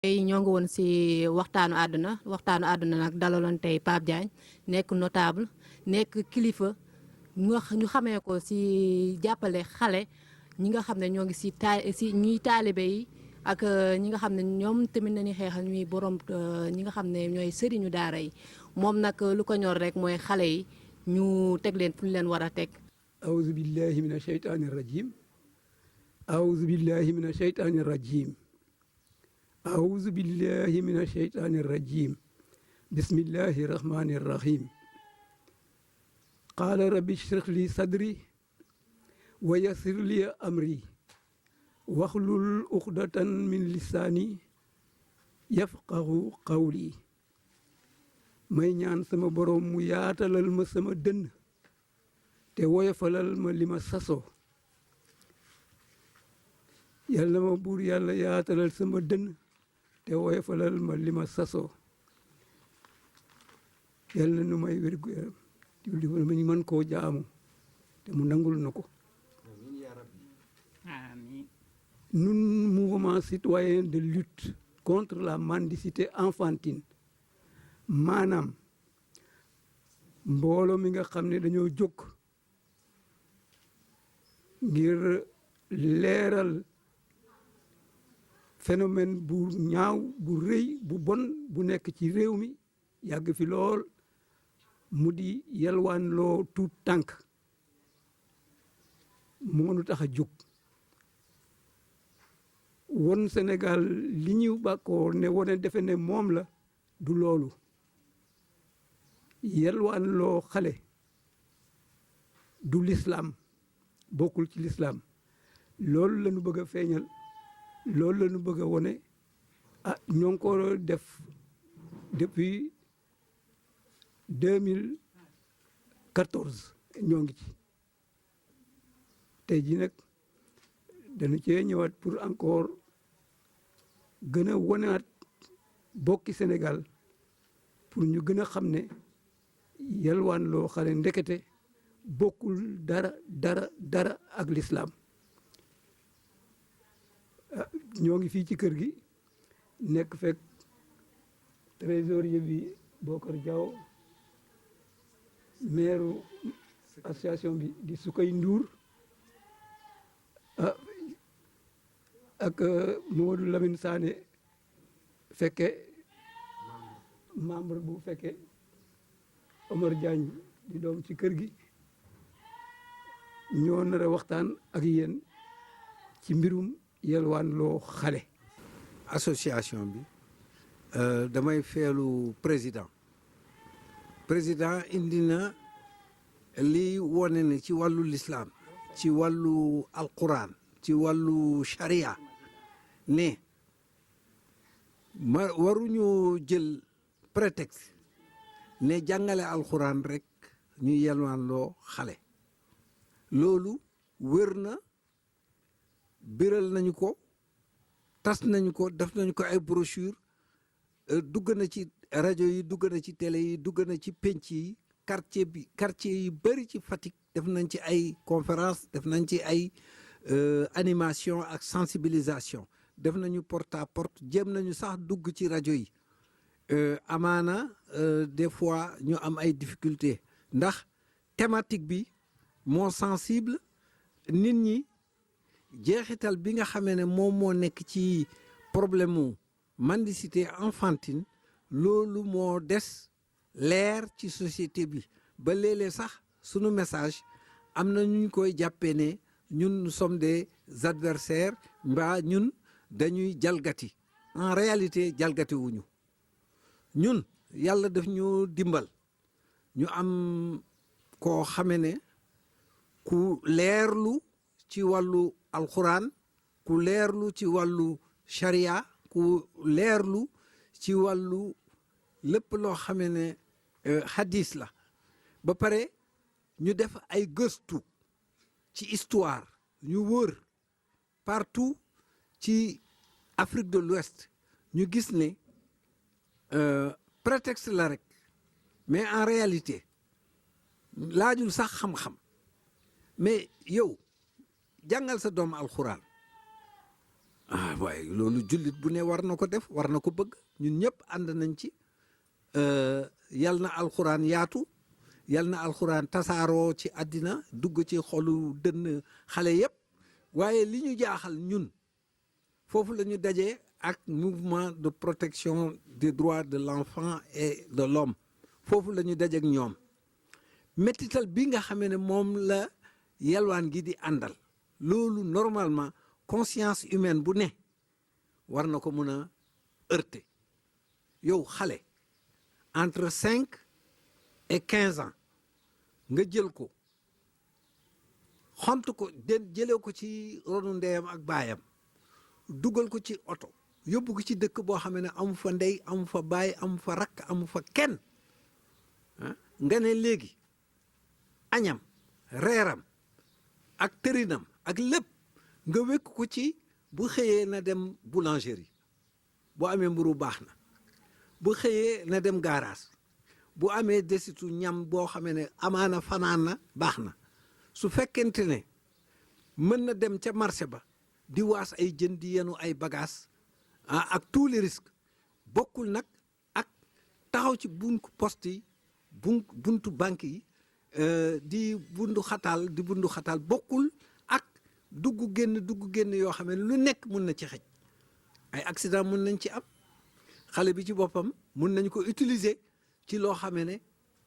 tey ñoo ngi woon ci waxtaanu àdduna nag dalaloon tey Pape Diagne nekk notable nekk kilifa ñu xamee ko ci jàppale xale ñi nga xam ne ñoo ngi ci ñuy taalibe yi ak ñi nga xam ne ñoom tamit nañu xeexal ñuy borom ñi nga xam ne ñooy sëriñu daara yi moom nag lu ko ñor rek mooy xale yi ñu teg leen fu ñu leen war a teg. awuzu billahi mina shaytaani rajim awuzu billahi mina shaytaani rajim awuzu billahi mina shaytaani rajim bismillahi rahmani rahim qaala rabbi shrah li sadri wa yassir li amri waxlul uqdatan min lisaani yafqahu qawli may ñaan sama borom mu yaatalal ma sama dënn te woyofalal ma li ma sasoo yàlla ma buur yàlla yaatalal sama dënn te woyofalal ma li ma sasoo yàlla nu may wérgu yaram julli ma ñu mën koo jaamu te mu nangul na ko nun mouvement citoyen de lutte contre la mendicité enfantine maanaam mbooloo mi nga xam ne dañoo jóg ngir leeral phénomène bu ñaaw bu rëy bu bon bu nekk ci réew mi yàgg fi lool mu di yalwaan loo tuut tànk moo nu tax a jóg won Sénégal li ñu bàkkoo ne wane defe ne moom la du loolu yalwaan loo xale du lislaam bokkul ci lislaam loolu la ñu bëgg a feeñal loolu la ñu bëgg a wone ah ñoo ngi ko def depuis 2014 ñoo ngi ci tey ji nag dañu cee ñëwaat pour encore gën a wonewaat bokki Sénégal pour ñu gën a xam ne yalwaan loo xale ndekete bokkul dara ak lislaam ñoo ngi fii ci kër gi nekk fekk trésorier bi Bokar Diaw maire association bi di Sukay Ndour ak Mamadou Lamine Sané fekke membre bu fekke Omar Diagne di doom ci kër gi ñoo nar a waxtaan ak yéen ci mbirum yalwaan loo xale. association bi damay feelu président indi na li wone ne ci wàllu lislaam ci wàllu alquran ci wàllu sharia ne waruñu jël prétexte ne jàngale alquran rek ñu yelwaan loo xale loolu wér na biral nañu ko tas nañu ko def nañu ko ay brochure dugg na ci rajo yi dugg na ci télé yi dugg na ci penc yi quartier yi bëri ci Fatick def nañ ci ay conférence def nañ ci ay animation ak sensibilisation def nañu porte à porte jéem nañu sax dugg ci rajo yi amaana des fois ñu am ay difficultés ndax thématique bi moo sensible nit ñi jeexital bi nga xamee ne moom moo nekk ci problème mu mendicité enfantine loolu moo des leer ci société bi ba léeg-léeg sax sunu message am na ñu koy jàppee ne ñun nous sommes des adversaires mbaa ñun dañuy jalgati en réalité jalgati wuñu ñun yàlla daf ñu dimbal ñu am koo xame ne ku leerlu ci wàllu alxuraan ku leerlu ci wàllu sharia ku leerlu ci wàllu lépp loo xame ne hadis la ba pare ñu def ay gëstu ci histoire ñu wër partout ci Afrique de l'Ouest ñu gis ne prétexte la rek mais en réalité laajul sax xam-xam mais yow jàngal sa doom alxuraan ah waaye loolu jullit bu ne war na ko def war na ko bëgg ñun ñëpp ànd nañ ci yal na alxuraan yaatu yal na alxuraan tasaaroo ci àddina dugg ci xolu dënn xale yëpp waaye li ñu jaaxal ñun foofu la ñu dajee ak mouvement de protection des droits de l'enfant et de l'homme foofu la ñu dajeek ñoom mettital bi nga xamee ne moom la yalwaan gi di àndal loolu normalement conscience humaine bu ne war na ko mën a heurter yow xale entre 5 et 15 ans nga jël ko xont ko jëlee ko ci ronu ndeyam ak baayam dugal ko ci oto yóbbu ko ci dëkk boo xam ne amu fa ndey amu fa baay amu fa rakk amu fa kenn nga ne léegi añam reeram ak tërinam ak lépp nga wékk ko ci bu xëyee na dem boulangerie bu amee mburu baax na bu xëyee na dem garage bu amee desitu ñam boo xamee ne amaana fanaan na baax na su fekkente ne mën na dem ca marché ba di waas ay jën di yenu ay bagages ak tous les risques bokkul nag ak taxaw ci buntu poste yi buntu banque yi di bundu xataal bokkul ak dugg génn yoo xam ne lu nekk mun na ci xëj ay accident mun nañ ci am xale bi ci boppam mun nañ ko utiliser ci loo xam ne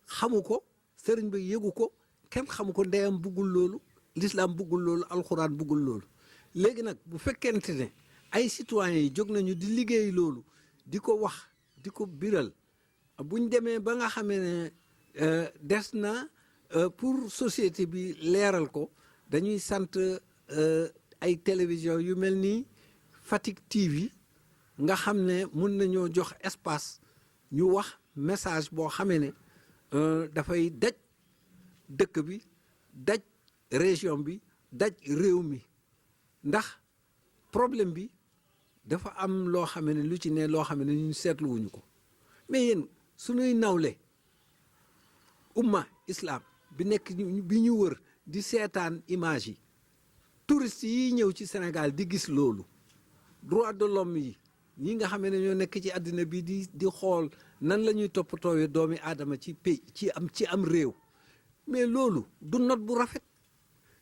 xamu ko sëriñ ba yëgu ko kenn xamu ko ndeyam buggul loolu l'islam buggul loolu alxuraan buggul loolu léegi nag bu fekkente ne ay citoyens yi jóg nañu di liggéey loolu di ko wax di ko biral buñ demee ba nga xamee ne des na pour société bi leeral ko dañuy sant ay télévision yu mel ni Fatick TV nga xam ne mun nañoo jox espace ñu wax message boo xamee ne dafay daj dëkk bi daj région bi daj réew mi ndax problème bi dafa am loo xam ne lu ci ne loo xam ne ñun seetluwuñu ko mais yéen suñuy nawle umma islam bi nekk bi ñu wër di seetaan image yi touristes yi ñëw ci Sénégal di gis loolu droit de l'homme yi ñi nga xam ne ñoo nekk ci àddina bi di xool nan la ñuy toppatoowee doomi aadama ci pays ci am réew mais loolu du not bu rafet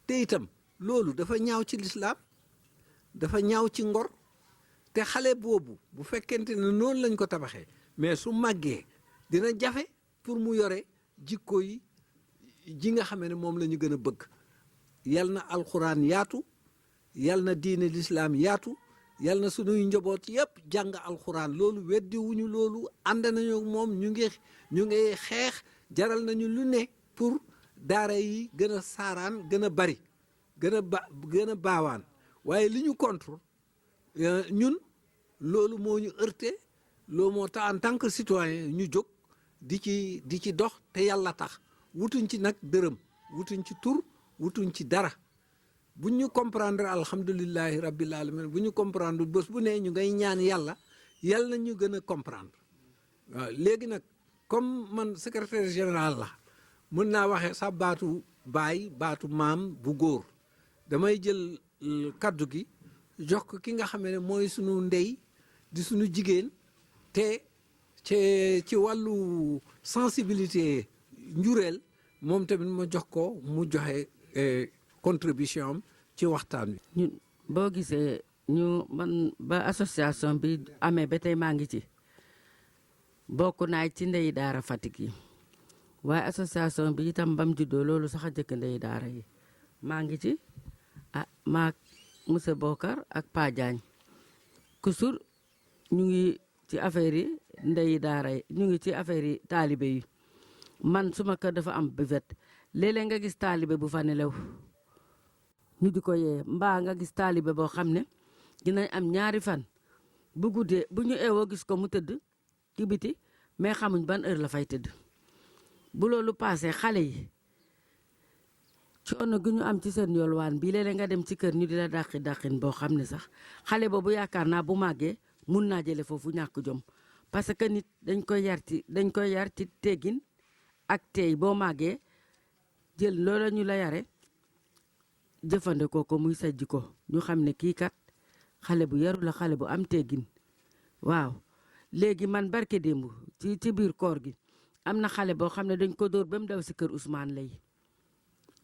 te itam loolu dafa ñaaw ci lislaam dafa ñaaw ci ngor te xale boobu bu fekkente ne noonu lañ ko tabaxee mais su màggee dina jafe pour mu yore jikko yi ji nga xam ne moom la ñu gën a bëgg yal na alxuraan yaatu yal na diine lislaam yaatu yal na sunuy njaboot yëpp jàng alxuraan loolu weddi wuñu loolu ànd nañu moom ñu ngi xeex jaral nañu lu ne pour daara yi gën a saaraan gën a bari gën a baawaan waaye li ñu contre ñun loolu moo ñu heurté loolu moo tax en tant que citoyen ñu jóg di ci dox te yàlla tax wutuñ ci nag dërëm wutuñ ci tur wutuñ ci dara bu ñu comprendre alhamdulillahi rabbil alamin bu ñu comprendre bés bu ne ñu ngay ñaan yàlla na ñu gën a comprendre waaw léegi nag comme man secrétaire général la mën naa waxee sax baatu baay baatu maam bu góor damay jël kaddu gi jox ko ki nga xam ne mooy sunu ndey di sunu jigéen te ci wàllu sensibilité njureel moom tamit ma jox ko mu joxe contribution am ci waxtaan wi. ñun boo gisee man ba association bi amee ba tey maa ngi ci bokk naa ci ndey daara Fatick yi waaye association bi itam bam juddoo loolu sax a jëkk ndey daara yi maa ngi ci maak monsieur Bokar ak Pa Diagne kusur ñu ngi ci affaire yi ndey daara yi ñu ngi ci affaire yi taalibe yi man suma kër dafa am buvette léeg-léeg nga gis taalibe bu fa nelaw ñu di ko yee mbaa nga gis taalibe boo xam ne dinañ am ñaari fan bu guddee bu ñu eewoo gis ko mu tëdd ci biti mais xamuñ ban heure la fay tëdd bu loolu paasee xale yi coono gi ñu am ci seen yolwaan bi léeg-léeg nga dem ci kër ñu di la dàqin boo xam ne sax xale boobu yaakaar naa bu màggee mun naa jële foofu ñàkk jom parce que nit dañ koy yar ci teggin ak tey boo màggee jël loola ñu la yare jëfandikoo ko muy sa jikko ñu xam ne kii kat xale bu yaru la xale bu am teggin waaw léegi man barke démb ci biir koor gi am na xale boo xam ne dañ ko dóor ba mu daw si kër Ousmane lay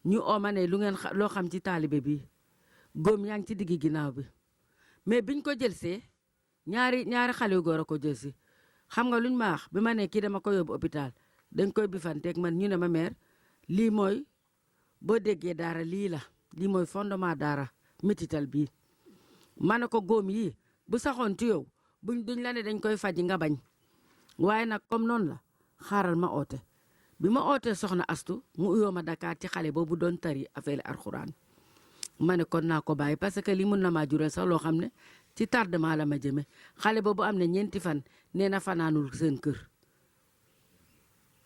ñu ooma ne lu ngeen loo xam ci taalibe bi góom yaa ngi ci diggi ginnaaw bi mais biñ ko jël see ñaari xale yu góor a ko jël si xam nga luñ ma wax bi ma ne kii dama ko yóbbu hôpital dañ koy bifanteeg man ñu ne ma mère lii mooy boo déggee daara lii la lii mooy fondement daara métital bii ma ne ko góom yi bu saxoon ci yow duñ la ne dañ koy faji nga bañ waaye nag comme noonu la xaaral ma oote bi ma ootee soxna astu mu uyoo ma Dakar ci xale boobu doon tari affaire alxuraan ma ne kon naa ko bàyyi parce que lii mun na maa jural sax loo xam ne ci tardement la ma jëme xale boobu am na ñeenti fan nee na fanaanul seen kër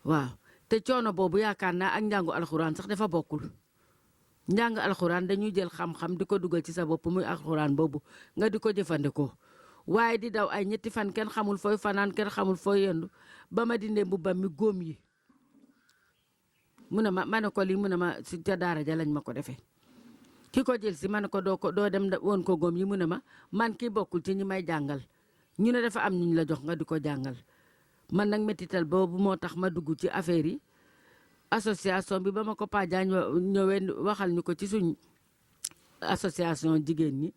waaw te coono boobu yaakaar naa ak njàngu alxuraan sax dafa bokkul njàng alxuraan dañuy jël xam-xam di ko dugal ci sa bopp muy alxuraan boobu nga di ko jëfandikoo waaye di daw ay ñetti fan kenn xamul fooy fanaan kenn xamul fooy yendu ba ma dindee mbubbam mi góom yi mu ne ma ne ko lii mu ne ma si ca daara ja lañ ma ko defee ki ko jël si ma ne ko doo dem woon ko góom yi mu ne ma man ki bokkul ci ñi may jàngal ñu ne dafa am ñu la jox nga di ko jàngal man nag métital boobu moo tax ma dugg ci affaire yi association bi ba ma ko Pa Diagne ñëwee waxal ñu ko ci suñ association jigéen ñi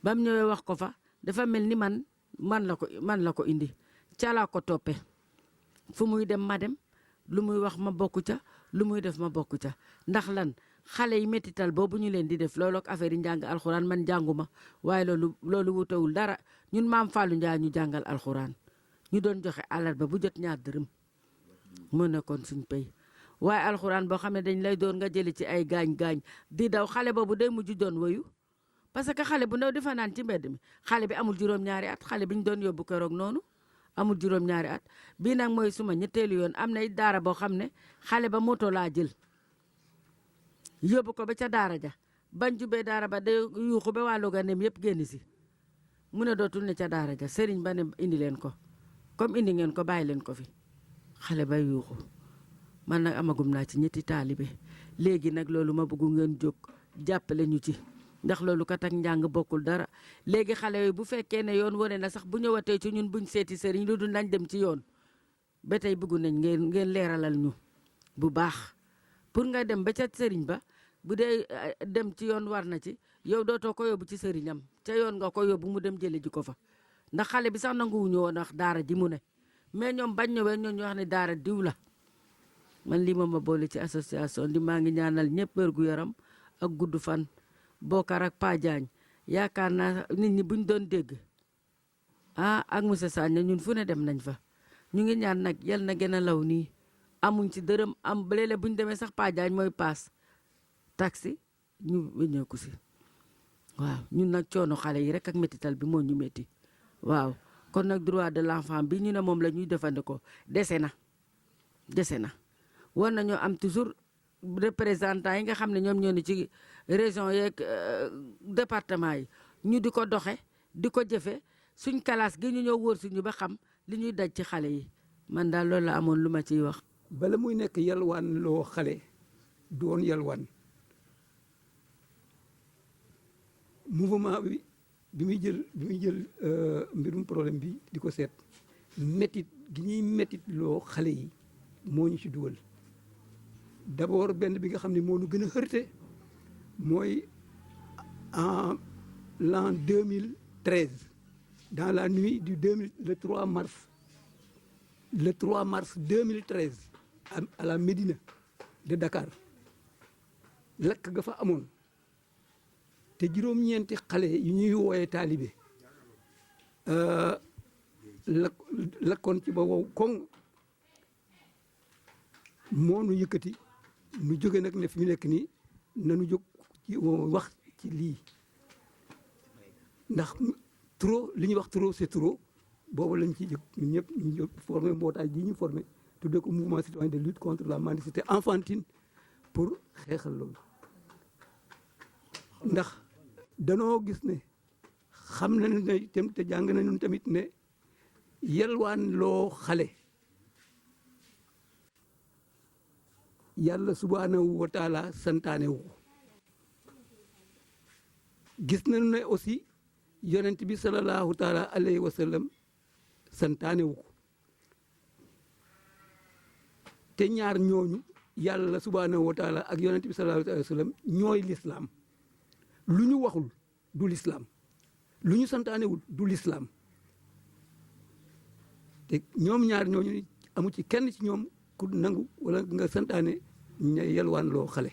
ba mu ñëwee wax ko fa dafa mel ni man la ko indi ca laa ko toppe fu muy dem ma dem lu muy wax ma bokku ca lu muy def ma bokku ca ndax lan xale yi métital boobu ñu leen di def loolu ak affaire yi njàng alxuraan man jànguma waaye loolu wutewul dara ñun maam Fallou Ndiaye ñu jàngal alxuraan ñu doon joxe àllarba bu jot ñaar dërëm moo nekkoon suñ pay waaye alxuraan boo xam ne dañ lay doon nga jëli ci ay gaañ-gaañ di daw xale boobu day mujj doon woyu parce que xale bu ndaw di fanaan ci mbedd mi xale bi amul juróom-ñaari at xale bi ñu doon yóbbu keroog noonu amul juróom-ñaari at bii nag mooy suma ñetteelu yoon am na daara boo xam ne xale ba moto laa jël yóbbu ko ba ca daara ja bañ jubee daara ba day yuuxu ba waa Loganem yëpp génn si mu ne dootul ne ca daara ja sëriñ ba ne indi leen ko comme indi ngeen ko bàyyi leen ko fi xale ba yuuxu man nag amagum naa ci ñetti taalibe léegi nag loolu ma bëgg ngeen jóg jàppale ñu ci ndax loolu kat ak njàng bokkul dara léegi xale yooyu bu fekkee ne yoon wane na sax bu ñëwatee ci ñun buñ seeti sëriñ lu dul nañ dem ci yoon ba tey bëggu nañ ngeen leeralal ñu bu baax pour nga dem ba ca sëriñ ba bu dee dem ci yoon war na ci yow dootoo ko yóbbu ci sëriñam ca yoon nga ko yóbbu mu dem jële ji ko fa ndax xale bi sax nanguwuñu woon wax daara ji mu ne mais ñoom bañ ñëwee ñoo ñu wax ne daara diw la man lii moom ma boole ci association di maa ngi ñaanal ñëpp wér gu yaram ak gudd fan Bokar ak Pa Diagne yaakaar naa nit ñi buñ doon dégg ak monsieur Sagna ñun fu ne dem nañ fa ñu ngi ñaan nag yal na gën a law nii amuñ ci dërëm am léeg-léeg buñ demee sax Pa Diagne mooy paas taxi ñu wéññeeku si waaw ñun nag coono xale yi rek ak métital bi moo ñu métti waaw kon nag droit de l'enfant bi ñu ne moom la ñuy defandikoo dese na war nañoo am toujours représentant yi nga xam ne ñoom ñoo ni ci région yeeg département yi ñu di ko doxe di ko jëfe suñ classe gi ñu ñëw wóor suñu ba xam li ñuy daj ci xale yi man daal loolu la amoon lu ma ciy wax. bala muy nekk yalwaan loo xale doon yalwaan mouvement bi muy jël mbirum problème bi di ko seet métit gi ñuy métit loo xale yi moo ñu ci dugal d'abord benn bi nga xam ne moo ñu gën a xërte mooy en l'an 2013 dans la nuit du le 3 mars 2013 à la Médina de Dakar lakk ga fa amoon te juróom-ñeenti xale yu ñuy wooyee taalibe lakkoon ci ba wow koŋ moo nu yëkkati nu jóge nag ne fi ñu nekk nii nanu jóg ci wax ci lii ndax trop li ñuy wax trop c'est trop boobu lañ ci jóg ñun ñëpp ñu jóg formé mbootaay ji ñu formé tuddee ko mouvement citoyen de lutte contre la mendicité enfantine pour xeexal loolu ndax danoo gis ne xam nañu ne itam te jàng nañu tamit ne yalwaan loo xale yàlla subhanahu wa taala santaane wu gis nañu ne aussi yonent bi sallallahu taala alayhi wa sallam santaane wu ko te ñaar ñooñu yàlla subhanahu wa taala ak yonent bi sallallahu alayhi wa sallam ñooy lislaam lu ñu waxul du lislaam lu ñu santaanewul du lislaam te ñoom ñaar ñooñu amu ci kenn ci ñoom ku nangu wala nga santaane ña yelwaan loo xale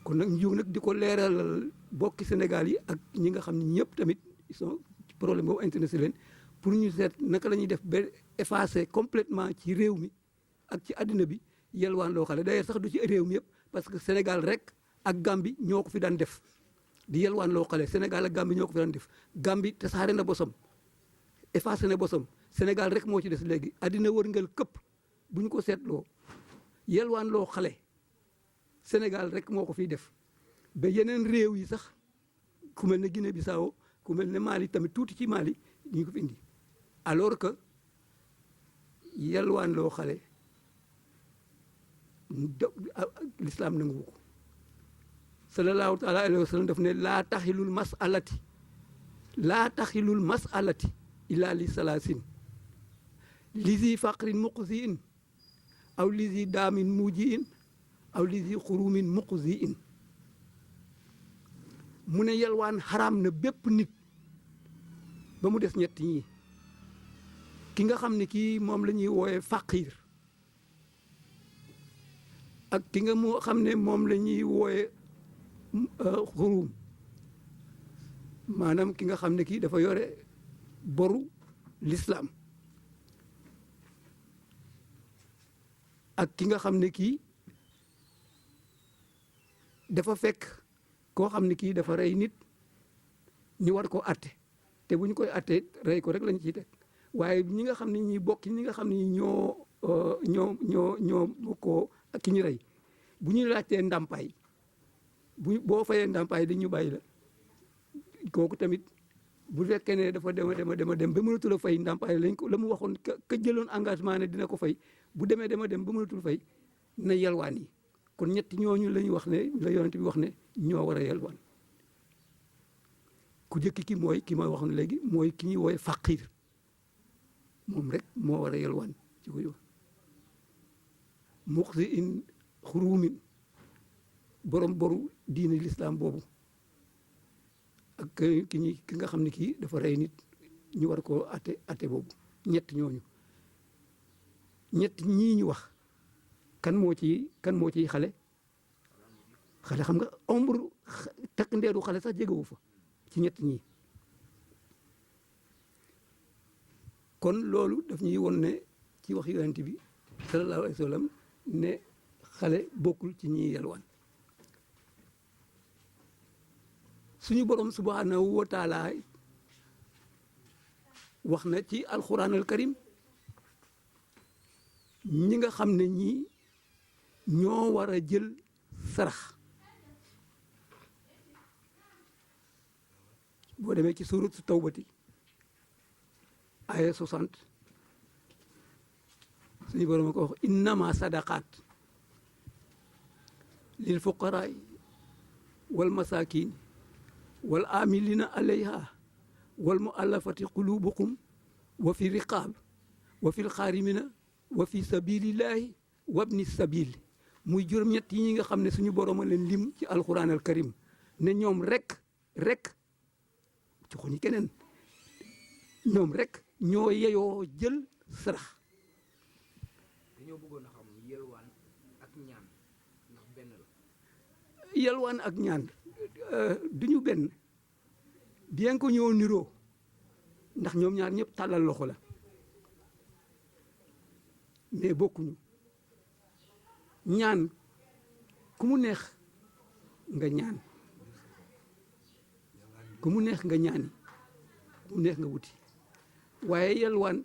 kon nag ñu nag di ko leeralal bokki Sénégal yi ak ñi nga xam ne ñëpp tamit ils sont problème boobu intéressé leen pour ñu seet naka la ñuy def ba effacer complètement ci réew mi ak ci àddina bi yelwaan loo xale d'ailleurs sax du ci réew mi yëpp parce que Sénégal rek ak Gambie ñoo ko fi daan def di yelwaan loo xale Sénégal ak Gambie ñoo ko fi daan def Gambie tasaare na bosam effacé na bosam Sénégal rek moo ci des léegi àddina wërngal këpp bu ñu ko seetloo yelwaan loo xale Sénégal rek moo ko fiy def ba yeneen réew yi sax ku mel ne Guinée Bissau ku mel ne Mali tamit tuuti ci Mali ñu ko fi indi alors que yelwaan loo xale l'islam nangu ko sallallahu taala alayhi wa sallam daf ne laa taxilul masalati illa li salaasin lizi faqrin muqziin aw lizi daamin mujiin aw lizi xurumin muqziin mu ne yelwaan xaraam na bépp nit ba mu des ñett ñi ki nga xam ne kii moom la ñuy wooye faqiir ak ki nga moo xam ne moom la ñuy wooye xurum maanaam ki nga xam ne kii dafa yore boru l'islam ak ki nga xam ne kii dafa fekk koo xam ne kii dafa rey nit ñu war ko atte te bu ñu koy atte rey ko rek lañ ciy teg waaye ñi nga xam ne ñi bokk ñi nga xam ne ñoo bokkoo ak ki ñu rey bu ñu laajtee ndàmpaay boo fayee ndàmpaay dañ ñu bàyyi la kooku tamit bu fekkee ne dafa dem ba mënatul a fay ndàmpaay lañ ko la mu waxoon ka jëloon engagement ne dina ko fay bu dem ba mënatul fay na yelwaan yi kon ñetti ñooñu la ñu wax ne la yonent bi wax ne ñoo war a yelwaan ku jëkk ki mooy ki ma waxoon léegi mooy ki ñuy wooye faqiir moom rek moo war a yelwaan ci ko yow muqsi in xurumin borom boru diine l'islam boobu ak ki nga xam ne kii dafa rey nit ñu war koo ate boobu ñett ñooñu ñett ñii ñu wax kan moo ciy xale xam nga ombre takk ndeeru xale sax jegewu fa ci ñett ñii kon loolu daf ñuy won ne ci wax yonent bi sallallahu alayhi wa sallam ne xale bokkul ci ñi yelwaan suñu borom subhanahu wa taala wax na ci alquran al karim ñi nga xam ne ñii ñoo war a jël sarax boo demee ci suuratu tawbati aya 60 suñu borom ko wax innama sadaqaat lil fuqaraa wal masaakin wal amilina alayha wal muallafati qulubukum wa fi riqaab wa fi lxaarimina wa fi sabilillahi wabni sabil muy juróom-ñett yi nga xam ne suñu borom a leen lim ci alquran al karim ne ñoom rek joxuñu keneen ñoom rek ñoo yeyoo jël sarax. dañoo bëggoon a xam yelwaan ak ñaan ndax benn la. yelwaan ak ñaan duñu benn bien que ñoo niroo ndax ñoom ñaar ñëpp tàllal loxo la mais bokkuñu ñaan ku mu neex nga ñaan ku mu neex nga ñaani ku mu neex nga wuti waaye yelwaan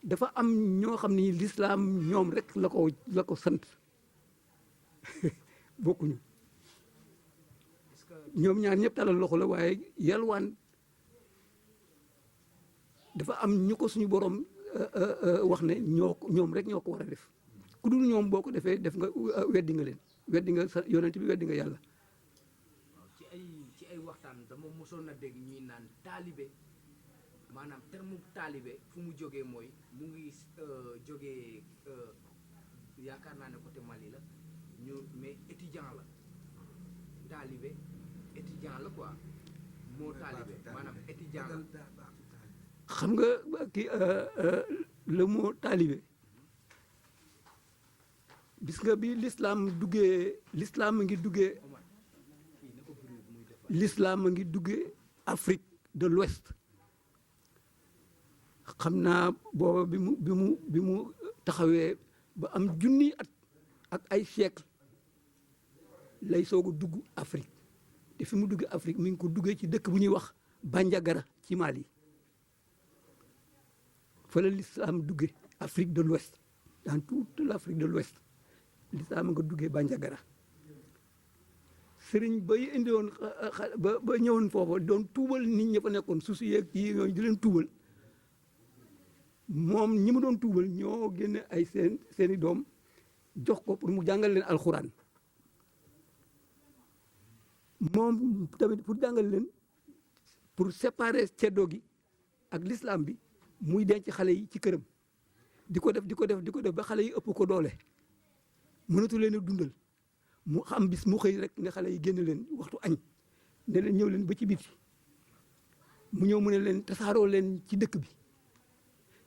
dafa am ñoo xam ni lislaam ñoom rek la ko sant bokkuñu ñoom ñaar ñëpp talal loxo la waaye yelwaan dafa am ñu ko suñu borom wax ne ñoom rek ñoo ko war a def ku dul ñoom boo ko defee def nga weddi nga leen weddi nga sa yonent bi weddi nga yàlla. ci ay waxtaan dama mosoon na dégg ñuy naan taalibe maanaam terme taalibe fu mu jógee mooy mu ngi jógee yaakaar naa ne côté Mali la ñu mais étudiant la taalibe étudiant la quoi moo taalibe maanaam étudiant la. xam nga kii le mot taalibe gis nga bi l'islam a ngi duggee l'islam a ngi duggee Afrique de l'Ouest xam naa booba bi mu taxawee ba am junni at ak ay siècle lay soog a dugg Afrique te fi mu dugg Afrique mi ngi ko duggee ci dëkk bu ñuy wax Bandiagara ci Mali fa la l'islam duggee Afrique de l'Ouest dans toute l'Afrique de l'Ouest l'islam nga duggee Bandiagara sëriñ bay indi woon ba ñëwoon foofa doon tuubal nit ñi fa nekkoon suusu yeeg yi yooyu di leen tuubal moom ñi mu doon tuubal ñoo génne ay seeni doom jox ko pour mu jàngal leen alxuraan moom tamit pour jàngal leen pour séparer ceddo gi ak l'islam bi muy denc xale yi ci këram di ko def ba xale yi ëpp ko doole mënatu leen a dundal mu xam bis mu xëy rek ne xale yi génn leen waxtu añ ne leen ñëw leen ba ci biti mu ñëw mu ne leen tasaaroo leen ci dëkk bi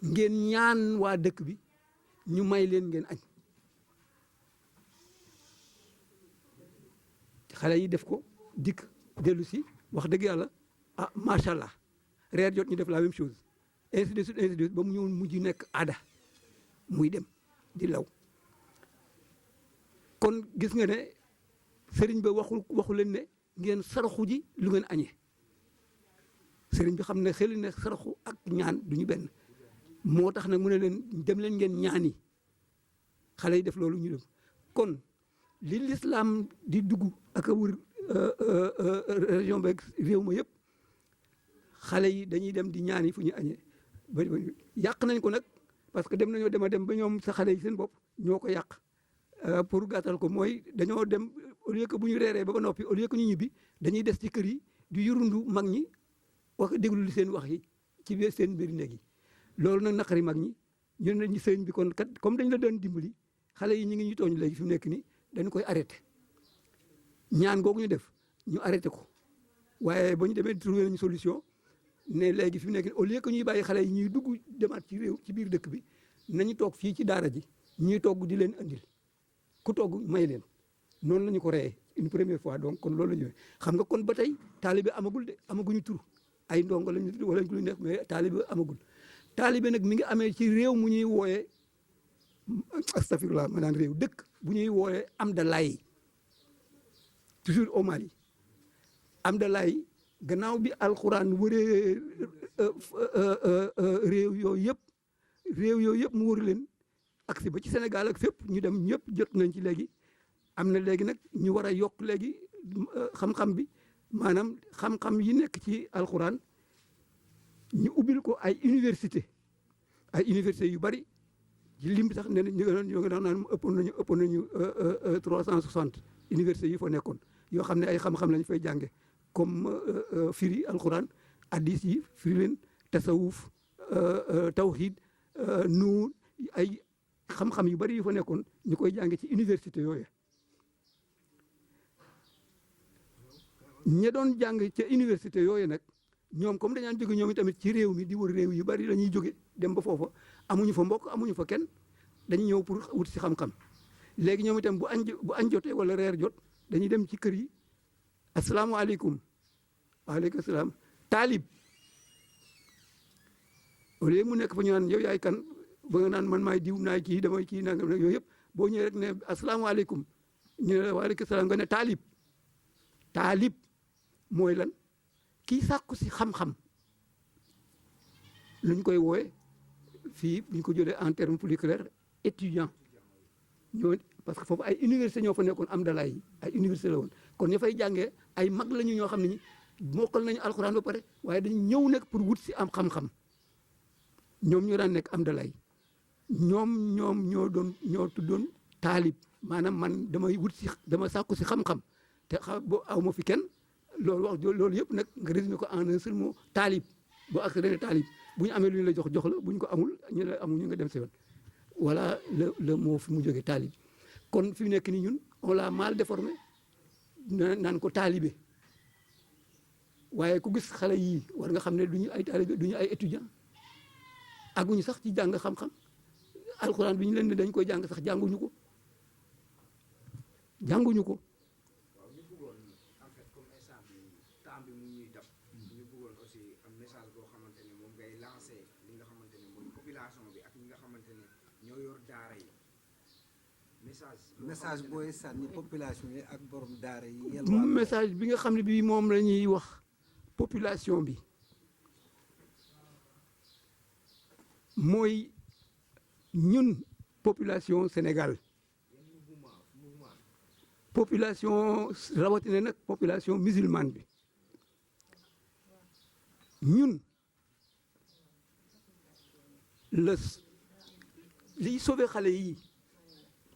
ngeen ñaan waa dëkk bi ñu may leen ngeen añ xale yi def ko dikk dellu si wax dëgg yàlla ah macha allah reer jot ñu def la même chose ainsi de suite ba mu ñëw mujj nekk aada muy dem di law kon gis nga ne sëriñ ba waxu leen ne ngeen saraxu ji lu ngeen añee sëriñ bi xam ne xel ne saraxu ak ñaan du ñu benn moo tax nag mu ne leen dem leen ngeen ñaani xale yi def loolu ñu dem kon li l'islam di dugg ak a wër région beeg réew ma yëpp xale yi dañuy dem di ñaani fu ñu añee ba yàq nañ ko nag parce que dem nañoo dem ba ñoom sa xale yi seen bopp ñoo ko yàq pour gàttal ko mooy dañoo dem au lieu que bu ñu reeree ba noppi au lieu que ñu ñibbi dañuy des ci kër yi di yurundu mag ñi wax déglu li seen wax yi ci biir seen biir néeg yi loolu nag naqari mag ñi ñu ne ñu sëriñ bi kon kat comme dañ la doon dimbali xale yi ñu ngi ñu tooñ léegi fi mu nekk nii dañu koy arrêté ñaan googu ñu def ñu arrêté ko waaye ba ñu demee trouvé nañu solution ne léegi fi mu nekk nii au lieu que ñuy bàyyi xale yi ñuy dugg demaat ci réew ci biir dëkk bi nañu toog fii ci daara ji ñuy togg di leen andil ku togg may leen noonu la ñu ko reyee une première fois donc kon loolu la ñu xam nga kon ba tey taalibe amagul de amaguñu tur ay ndongo lañu wala lu nekk mais taalibe amagul taalibe nag mi ngi amee ci réew mu ñuy wooyee astafirullah ma naan réew dëkk bu ñuy wooyee Amdalaay toujours au Mali Amdalaay gannaaw bi alxuraan wëree réew yooyu yëpp mu wër leen agsi ba ci Sénégal ak fépp ñu dem ñëpp jot nañ ci léegi am na léegi nag ñu war a yokk léegi xam-xam bi maanaam xam-xam yi nekk ci alxuraan ñu ubbil ko ay université yu bari ci lim bi sax nee nañ ñu ngi doon naan ëppoon nañu 360 université yi fa nekkoon yoo xam ne ay xam-xam lañ fay jànge comme firi alxuraan hadis yi firi leen tasawuf tawhid nuun ay xam-xam yu bari yu fa nekkoon ñu koy jànge ci université yooyu ña doon jàng ca université yooyu nag ñoom comme dañaan jóge ñoom tamit ci réew mi di wër réew yu bari la ñuy jóge dem ba foofa amuñu fa mbokk amuñu fa kenn dañuy ñëw pour wut si xam-xam léegi ñoom itam bu añ jotee wala reer jot dañuy dem ci kër yi asalaamaaleykum waaleykum salaam taalib au lieu mu nekk fa ñu naan yow yaay kan ba nga naan man maay diw naay kii damay kii nangam nag yooyu yëpp boo ñëwee rek ne asalaamaaleykum ñu ne waaleykum salaam nga ne taalib mooy lan kii sàkku si xam-xam luñ koy wooye fii buñ ko jëlee en terme plus clair étudiant ñoo parce que foofu ay université ñoo fa nekkoon am dalaay yi ay université la woon kon ña fay jàngee ay mag lañu ñoo xam ne ñi mokkal nañu alxuraan ba pare waaye dañu ñëw nekk pour wut si am xam-xam ñoom ñoo daan nekk am dalaay ñoom ñoo tuddoon taalib maanaam man damay wut si dama sàkku si xam-xam te aw ma fi kenn loolu wax loolu yëpp nag nga résumé ko en un seul mot taalib boo ak dane taalib bu ñu amee lu ñu la jox jox la bu ñu ko amul ñu la amul ñu nga dem si yoon voilà le mot fi mu jógee taalib kon fi mu nekk nii ñun on l'a mal déformé naan ko taalibe waaye ku gis xale yii war nga xam ne du ñu ay taalibe du ñu ay étudiant aguñu sax ci jàng xam-xam alxuraan bi ñu leen ne dañ koy jàng sax jànguñu ko waaw ñu bëggoon en fait comme instant bi temps bi mu ñuy dab ñu bëggoon aussi am message boo xamante ne moom ngay lancé li nga xamante ne mooy population bi ak ñi nga xamante ne ñoo yor daara yi message booy sànni population yi ak borom daara yi. message bi nga xam ne bii moom la ñuy wax population bi mooy ñun population Sénégal population rawatina nag population musulmane bi ñun liy sauver xale yi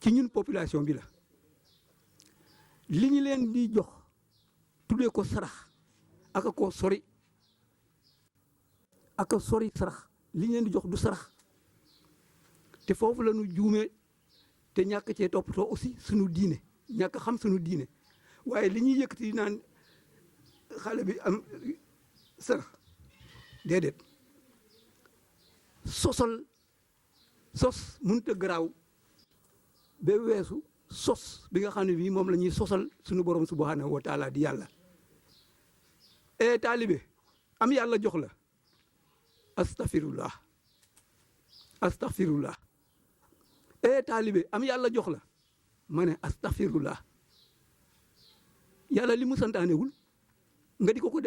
ci ñun population bi la li ñu leen di jox tuddee ko sarax aka koo sori aka sori sarax li ñu leen di jox du sarax te foofu la ñu juumee te ñàkk cee toppatoo aussi suñu diine ñàkk xam suñu diine waaye li ñuy yëkkati naan xale bi am sarax déedéet sos mënut a garaaw ba weesu sos bi nga xam ne bii moom la ñuy sosal suñu borom subhanahu wa taala di yàlla e taalibe am yàlla jox la astaghfirullah e taalibe am yàlla jox la ma ne astaghfirullah yàlla li mu santaanewul nga di ko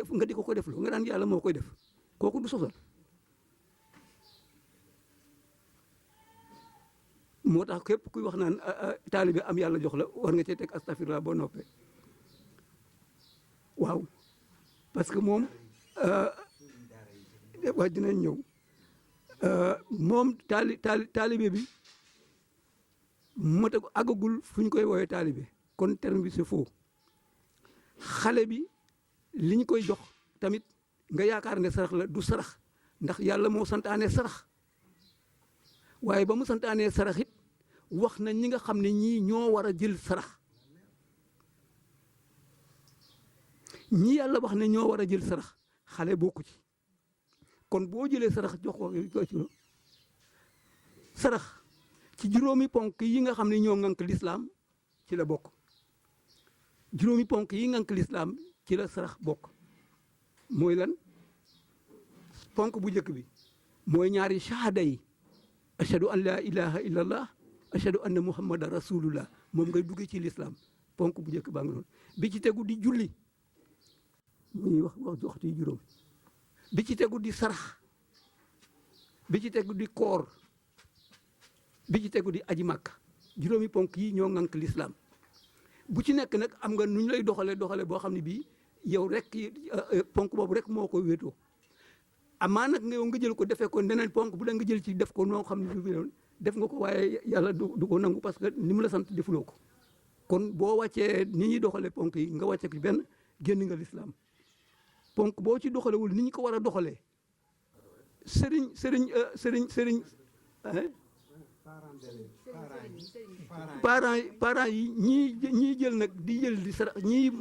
def loo nga daan yàlla moo koy def kooku du sosal moo tax képp kuy wax naan taalibe am yàlla jox la war nga cee teg astaghfirullah boo noppee waaw parce que moom waa dinañ ñëw moom taalibe bi mata àggagul fu ñu koy woowee taalibe kon terme bi c'est faux xale bi li ñu koy jox tamit nga yaakaar ne sarax la du sarax ndax yàlla moo santaane sarax waaye ba mu santaanee sarax it wax na ñi nga xam ne ñii ñoo war a jël sarax ñi yàlla wax ne ñoo war a jël sarax xale bokku ci kon boo jëlee sarax jox ko sarax ci juróomi ponk yi nga xam ne ñoo ŋànk lislaam ci la bokk juróomi ponk yi ŋànk lislaam ci la sarax bokk mooy lan ponk bu njëkk bi mooy ñaari shahada yi ashhadu an la ilaha illallah ashhadu anna muhammadan rasulullah moom ngay duggee ci lislaam ponk bu njëkk baa ngi noonu bi ci tegu di julli muy wax waxtu yi juróom bi ci tegu di sarax bi ci tegu di koor bi ci tegu di aji màkk juróomi ponk yi ñoo ŋànk lislaam bu ci nekk nag am nga nu ñu lay doxale boo xam ne bii yow rek ponk boobu rek moo ko wéetoo amaa nag nga jël ko defee ko neneen ponk bu da nga jël ci def ko noo xam ne def nga ko waaye yàlla du ko nangu parce que ni mu la sant defuloo ko kon boo wàccee ni ñuy doxalee ponk yi nga wàcce ko benn génn nga lislaam ponk boo ci doxalewul ni ñu ko war a doxalee sëriñ parents yi ñii jël nag di jël di sarax ñii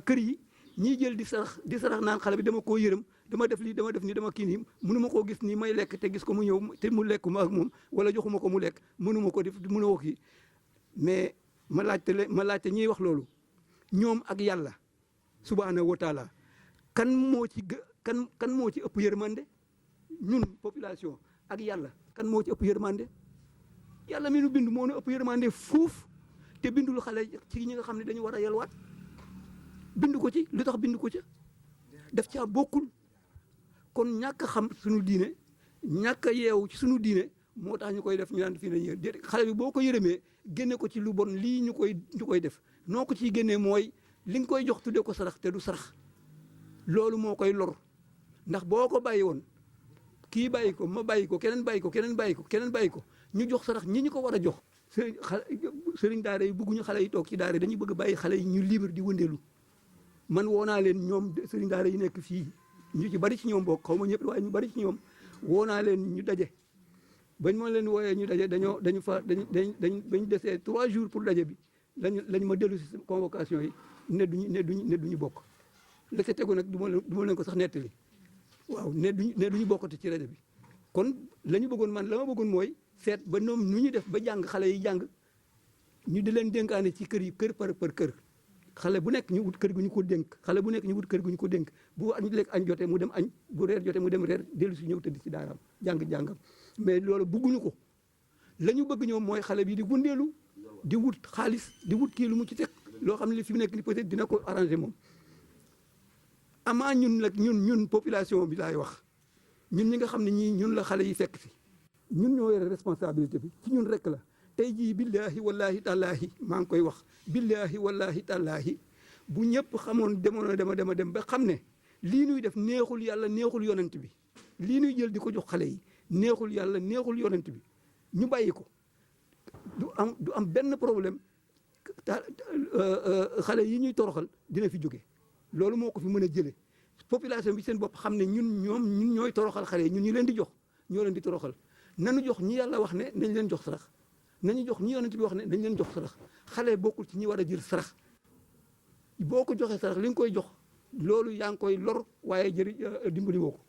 kër yi ñii jël di sarax naan xale bi dama koo yërëm dama def lii dama def nii dama kii nii mënuma koo gis nii may lekk te gis ko mu ñëw te mu lekk ma ak moom wala joxuma ko mu lekk mënuma ko def mënuma kii mais ma laajte ñiy wax loolu ñoom ak yàlla subhanahu wa taala kan moo ci ëpp yërmande ñun population ak yàlla kan moo ci ëpp yërmande yàlla mi nu bind moo nu ëpp yërmande fuuf te bindul xale ci ñi nga xam ne dañu war a yalwaat bind ko ci lu tax bind ko ca def caa bokkul kon ñàkk a xam suñu diine ñàkk a yeewu ci suñu diine moo tax ñu koy def ñu naan fii nañu xale bi boo ko yërëmee génne ko ci lu bon lii ñu koy def noo ko ciy génnee mooy li nga koy jox tuddee ko sarax te du sarax loolu moo koy lor ndax boo ko bàyyi woon kii bàyyi ko ma bàyyi ko keneen bàyyi ko keneen bàyyi ko keneen bàyyi ko ñu jox sarax ñi ñu ko war a jox sëriñ daara yi bëgguñu xale yi toog ci daara dañuy bëgg bàyyi xale yi ñu libre di wëndeelu man woo naa leen ñoom sëriñ daara yi nekk fii ñu ci bari ci ñoom bokk xaw ma ñëpp waaye ñu bari ci ñoom woo naa leen ñu daje bañ ma leen wooyee ñu daje bañ desee 3 jours pour daje bi lañ ma dellu si convocation yi ne duñu bokk la ca tegu nag du ma leen ko sax nettali waaw ne duñu bokkati ci rajo bi kon la ñu bëggoon man la ma bëggoon mooy seet ba ñoom nu ñu def ba jàng xale yi jàng ñu di leen dénkaane ci kër yi kër par kër xale bu nekk ñu wut kër gu ñu ko dénk xale bu nekk ñu wut kër gu ñu ko dénk bu añ lekk añ jotee mu dem añ bu reer jotee mu dem reer dellu si ñëw tëdd ci daaraam jàngam mais loolu bëgguñu ko la ñu bëgg ñoom mooy xale bi di gundeelu di wut xaalis di wut kii lu mu ci teg loo xam ne fi mu nekk ni peut-être dina ko arranger moom amaa ñun nag ñun population bi laay wax ñun ñi nga xam ne ñun la xale yi fekk si ñun ñoo yore responsabilité bi ci ñun rek la tey jii billahi wallahi tallaahi maa ngi koy wax billahi wallahi tallaahi bu ñëpp xamoon demoon dem ba xam ne lii nuy def neexul yàlla neexul yonent bi lii nuy jël di ko jox xale yi neexul yàlla neexul yonent bi ñu bàyyi ko du am benn problème xale yi ñuy toroxal dina fi jóge loolu moo ko fi mën a jëlee population bi seen bopp xam ne ñun ñooy toroxal xale yi ñun ñu leen di jox ñoo leen di toroxal nanu jox ñi yàlla wax ne nañ leen jox sarax nañu jox ñi yonent bi wax ne nañ leen jox sarax xale bokkul ci ñi war a jël sarax boo ko joxee sarax li nga koy jox loolu yaa ngi koy lor waaye dimbali woo ko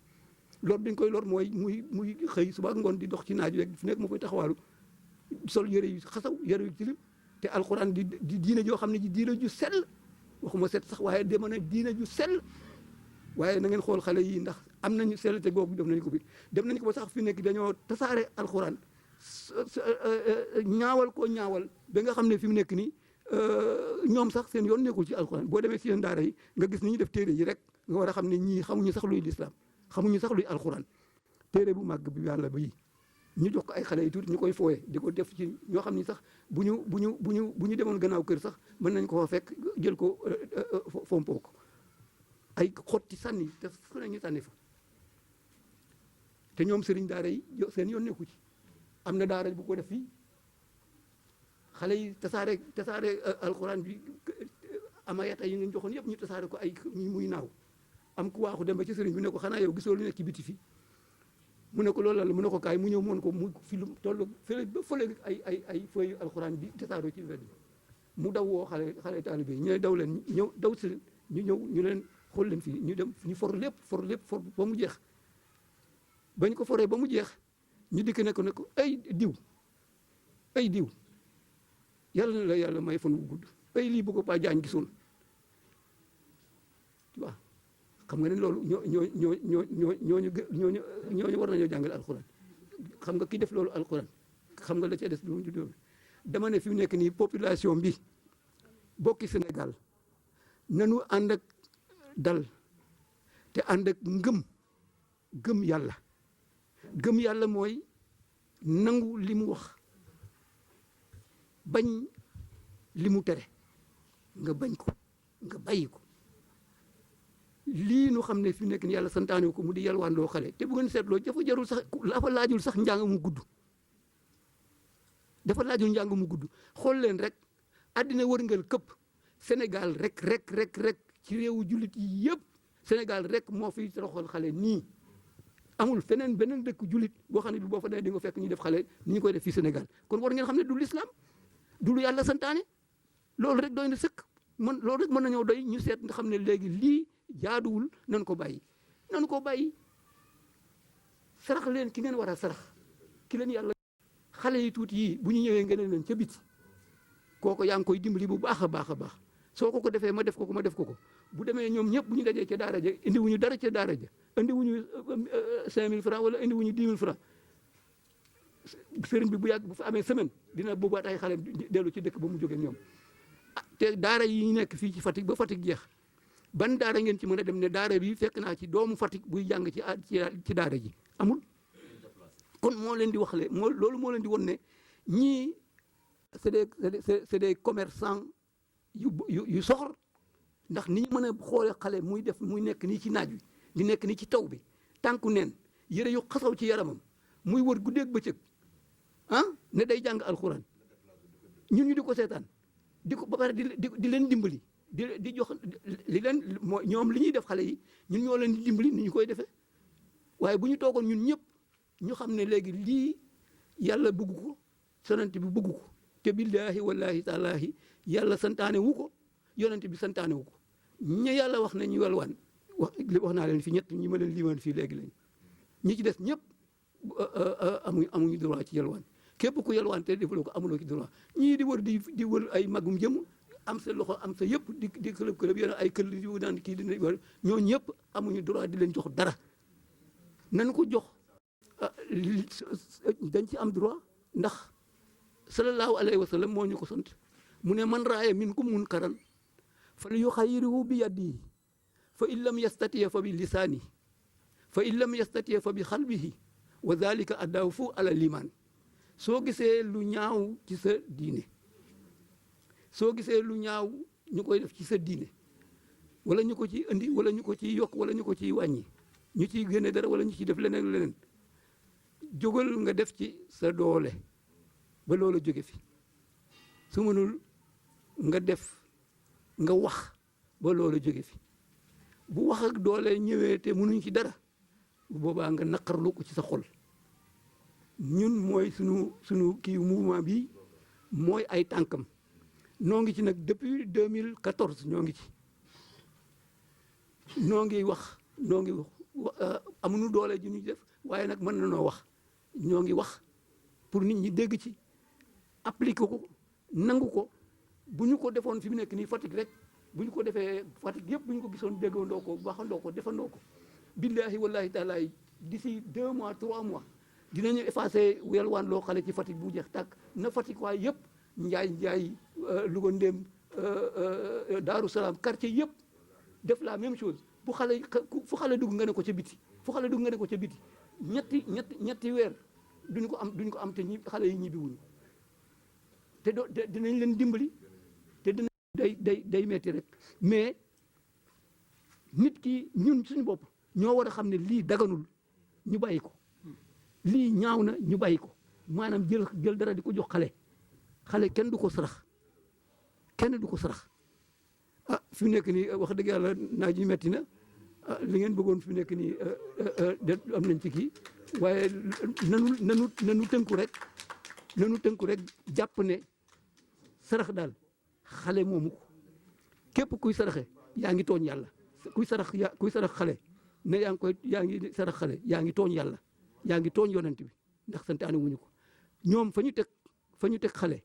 lor bi nga koy lor mooy muy xëy suba ak ngoon di dox ci naaj rek fu nekk moo koy taxawaalu sol yëre yu xasaw yëre yu tilim te alxuraan di diine joo xam ne ji diine ju sell waxuma set sax waaye dema na diine ju sell waaye na ngeen xool xale yi ndax am nañu sell te googu def nañu ko fi dem nañu ko ba sax fi nekk dañoo tasaare alxuraan ñaawal ba nga xam ne fi mu nekk nii ñoom sax seen yoon nekkul ci alxuraan boo demee si seen daara yi nga gis ni ñu def téere yi rek nga war a xam ne ñii xamuñu sax luy lislaam xamuñu sax luy alxuraan téere bu màgg bi yàlla ba yi ñu jox ko ay xale yi tuuti ñu koy fooye di ko def ci ñoo xam ni sax bu ñu demoon gannaaw kër sax mën nañ ko fa fekk jël ko fompoo ko ay xotti sànni te fu ne ñu sànni fa te ñoom sëriñ daara yi seen yoon nekku ci am na daara bu ko def fii xale yi tasaare alxuraan bi amayata yi ngeen joxoon yëpp ñu tasaare ko ay muy naaw am ku waaxu dem ba ci sëriñ bi ne ko xanaa yow gisoo lu nekk ci biti fii mu ne ko loolu la mu ne ko kaay mu ñëw moon ko mu fi lu toll fële ba fële ay feuille alxuraan bi tasaaroo ci wedd mu daw woo xale taalibe yi ñu ne daw leen ñëw daw si ñu ñëw ñu leen xool leen fii ñu dem ñu for lépp ba mu jeex bañ ko foree ba mu jeex ñu dikk ne ko ay diw yàlla na la yàlla may fan wu gudd ay lii bu ko Paa Jaañ gisoon waaw xam nga ne loolu ñooñu war nañoo jàngale alxuraan xam nga ki def loolu alxuraan xam nga la ca des lu mu dama ne fi mu nekk nii population bi bokki Sénégal nanu ànd ak dal te ànd ak gëm yàlla mooy nangu li mu wax bañ li mu tere nga bañ ko nga bàyyi ko lii nu xam ne fi mu nekk ni yàlla santaane ko mu di yalwaan loo xale te bu ngeen seetloo dafa jarul sax dafa laajul sax njàng mu gudd xool leen rek àddina wërngal këpp Sénégal rek ci réewu jullit yi yëpp Sénégal rek moo fi toroxal xale nii amul beneen dëkk jullit boo xam ne bi boo fa demee di nga fekk ñu def xale ni ñu koy def fii Sénégal kon war ngeen xam ne du l'islam du lu yàlla santaane loolu rek doy na sëkk loolu rek mën nañoo doy ñu seet nga xam ne léegi lii jaaduwul nan ko bàyyi sarax leen ki ngeen war a sarax ki leen yàlla xale yi tuuti yii bu ñu ñëwee ngeen leen ca biti kooko yaa ngi koy dimbali bu baax a baax soo ko defee ma def ko bu demee ñoom ñëpp bu ñu dajee ca daara ja indi wuñu dara ca daara ja indi wuñu 5000 francs wala indi wuñu 10 000 francs sëriñ bi bu yàgg bu fa amee semaine dina boobaat ay xale dellu ci dëkk ba mu jógee ñoom te daara yi nekk fii ci Fatick ba Fatick jeex ban daara ngeen ci mën a dem ne daara bi fekk naa ci doomu Fatick buy jàng ci daara ji amul kon moo leen di wax loolu moo leen di won ne ñii c'est des commerçants yu soxor ndax ni ñu mën a xoole xale muy nekk nii ci naaj wi di nekk nii ci taw bi tànku neen yëre yu xasaw ci yaramam muy wër guddeeg bëccëg ne day jàng alxuraan ñun ñu di ko seetaan di ko ba pare di leen dimbali di jox li leen mooy ñoom li ñuy def xale yi ñun ñoo leen di dimbali ni ñu koy defee waaye bu ñu toogoon ñun ñëpp ñu xam ne léegi lii yàlla bëgg ko yonent bi bëgg ko te billaahi wallaahi taalaahi yàlla santaane wu ko yonent bi santaane wu ko ña yàlla wax na ñu yalwaan wax naa leen fi ñett ñi ma leen limaan fii léegi lañ ñi ci des ñëpp amuñu droit ci yalwaan képp ku yalwaan te defaloo ko amuloo ci droit ñii di wër ay magum jëm am sa loxo am sa yëpp di këlëb yéen ay kël di naan kii dina ñoo ñëpp amuñu droit di leen jox dara nañ ko jox dañ ci am droit ndax sallallahu alayhi wa sallam moo ñu ko sant mu ne man raaya minkum munkaran fal yuxayyirhu bi yadihi fa in lam yastati fa bi lisaani fa in lam yastati fa bi xalbihi wa dalika adawfu ala liman soo gisee lu ñaaw ci sa diine soo gisee lu ñaaw ñu koy def ci sa diine wala ñu ko ci indi wala ñu ko ciy yokk wala ñu ko ciy wàññi ñu ciy génne dara wala ñu ciy def leneen leneen jógal nga def ci sa doole ba loola jóge fi su mënul nga def nga wax ba loola jóge fi bu wax ak doole ñëwee te mënuñ ci dara bu boobaa nga naqarlu ko ci sa xol ñun mooy sunu kii mouvement bi mooy ay tànkam noo ngi ci nag depuis 2014 ñoo ngi ci noo ngi wax amuñu doole ju ñu def waaye nag mën na noo wax ñoo ngi wax pour nit ñi dégg ci appliquer ko nangu ko bu ñu ko defoon fi mu nekk nii Fatick rek bu ñu ko defee Fatick yëpp bu ñu ko gisoon déggandoo ko waxandoo ko defandoo ko billahi wallahi taala d'ici 2 mois 3 mois dinañu effacer yalwaan loo xale ci Fatick bu jeex tàkk na Fatick waaye yëpp njaay Louga Ndéem Daaru Salaam quartier yëpp def la même chose fu xale dugg nga ne ko ca biti fu xale dugg nga ne ko ca biti ñetti weer duñu ko am te xale yi ñibbi wuñu te dinañ leen dimbali te dina day metti rek mais nit ki ñun suñu bopp ñoo war a xam ne lii daganul ñu bàyyi ko lii ñaaw na ñu bàyyi ko maanaam jël dara di ko jox xale kenn du ko sarax fi mu nekk nii wax dëgg yàlla naaj yi metti na li ngeen bëggoon fi mu nekk nii am nañ ci kii waaye nanu tënku rek jàpp ne sarax daal xale moomu ko képp kuy saraxe yaa ngi tooñ yàlla kuy sarax xale ne yaa ngi sarax xale yaa ngi tooñ yàlla yaa ngi tooñ yonent bi ndax santaane wuñu ko ñoom fa ñu teg xale